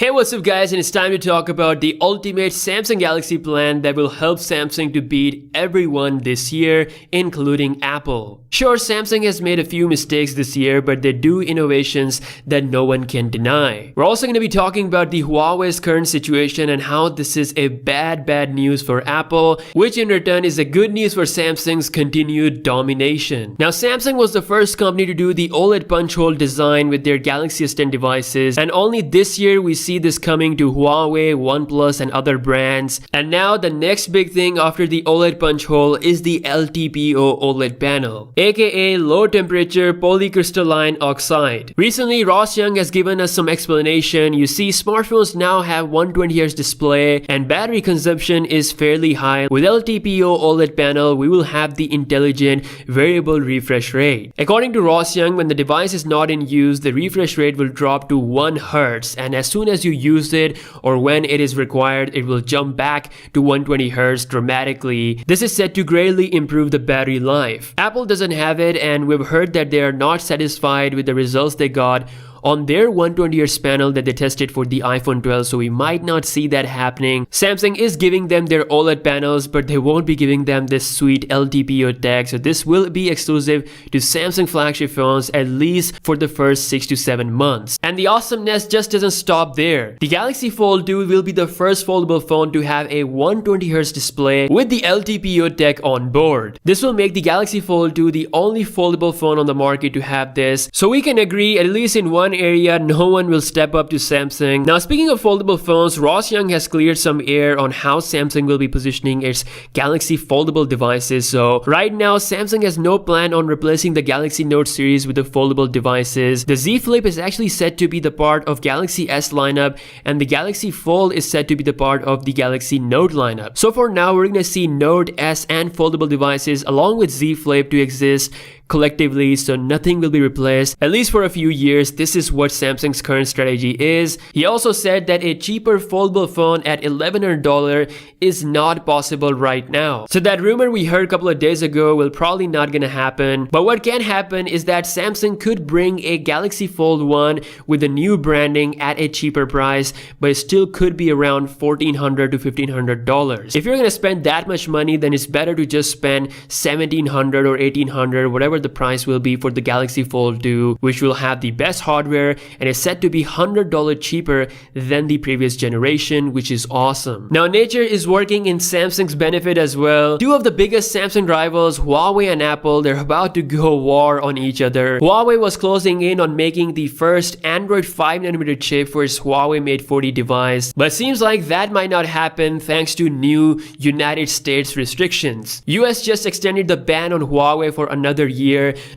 Hey, what's up guys, and it's time to talk about the ultimate Samsung Galaxy plan that will help Samsung to beat everyone this year, including Apple. Sure, Samsung has made a few mistakes this year, but they do innovations that no one can deny. We're also going to be talking about the Huawei's current situation and how this is a bad news for Apple, which in return is a good news for Samsung's continued domination. Now, Samsung was the first company to do the OLED punch hole design with their Galaxy S10 devices, and only this year we see this coming to Huawei, OnePlus and other brands. And now the next big thing after the OLED punch hole is the LTPO OLED panel, aka low temperature polycrystalline oxide. Recently, Ross Young has given us some explanation. You see, smartphones now have 120Hz display and battery consumption is fairly high. With LTPO OLED panel, we will have the intelligent variable refresh rate. According to Ross Young, when the device is not in use, the refresh rate will drop to 1 Hz, and as soon as you use it or when it is required, it will jump back to 120 Hz dramatically. This is said to greatly improve the battery life. Apple doesn't have it, and we've heard that they are not satisfied with the results they got on their 120Hz panel that they tested for the iPhone 12, so we might not see that happening. Samsung is giving them their OLED panels, but they won't be giving them this sweet LTPO tag, so this will be exclusive to Samsung flagship phones at least for the first 6 to 7 months. And the awesomeness just doesn't stop there. The Galaxy Fold 2 will be the first foldable phone to have a 120Hz display with the LTPO tech on board. This will make the Galaxy Fold 2 the only foldable phone on the market to have this, so we can agree, at least in one area, no one will step up to Samsung. Now, speaking of foldable phones, Ross Young has cleared some air on how Samsung will be positioning its Galaxy foldable devices. So right now, Samsung has no plan on replacing the Galaxy Note series with the foldable devices. The Z Flip is actually said to be the part of Galaxy S lineup, and the Galaxy Fold is said to be the part of the Galaxy Note lineup. So for now, we're gonna see Note, S and foldable devices along with Z Flip to exist collectively, so nothing will be replaced, at least for a few years. This is what Samsung's current strategy is. He also said that a cheaper foldable phone at $1,100 is not possible right now. So that rumor we heard a couple of days ago will probably not gonna happen. But what can happen is that Samsung could bring a Galaxy Fold 1 with a new branding at a cheaper price, but it still could be around $1,400 to $1,500. If you're gonna spend that much money, then it's better to just spend $1,700 or $1,800, whatever the price will be for the Galaxy Fold 2, which will have the best hardware and is said to be $100 cheaper than the previous generation, which is awesome. Now, nature is working in Samsung's benefit as well. Two of the biggest Samsung rivals, Huawei and Apple, they're about to go war on each other. Huawei was closing in on making the first Android 5nm chip for its Huawei Mate 40 device, but seems like that might not happen thanks to new United States restrictions. US just extended the ban on Huawei for another year.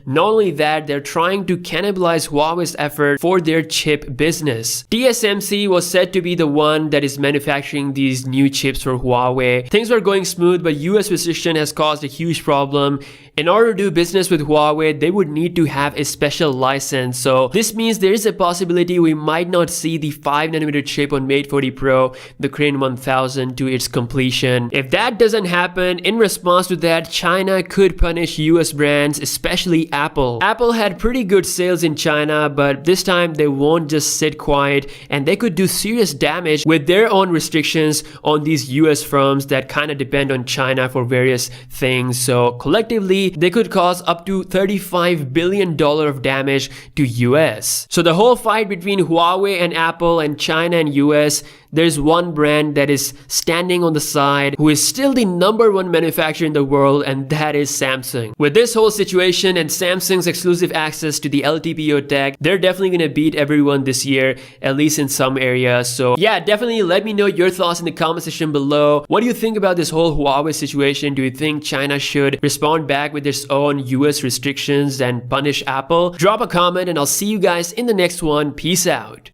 Not only that, they're trying to cannibalize Huawei's effort for their chip business. TSMC was said to be the one that is manufacturing these new chips for Huawei. Things were going smooth, but US restriction has caused a huge problem. In order to do business with Huawei, they would need to have a special license. So this means there is a possibility we might not see the 5nm chip on Mate 40 Pro, the Crane 1000, to its completion. If that doesn't happen, in response to that, China could punish US brands, especially Apple. Apple had pretty good sales in China, but this time they won't just sit quiet, and they could do serious damage with their own restrictions on these US firms that kind of depend on China for various things. So collectively, they could cause up to $35 billion of damage to US. So the whole fight between Huawei and Apple and China and US, there's one brand that is standing on the side who is still the #1 manufacturer in the world, and that is Samsung. With this whole situation and Samsung's exclusive access to the LTPO tag, they're definitely gonna beat everyone this year, at least in some areas. So yeah, definitely let me know your thoughts in the comment section below. What do you think about this whole Huawei situation? Do you think China should respond back with its own US restrictions and punish Apple? Drop a comment and I'll see you guys in the next one. Peace out.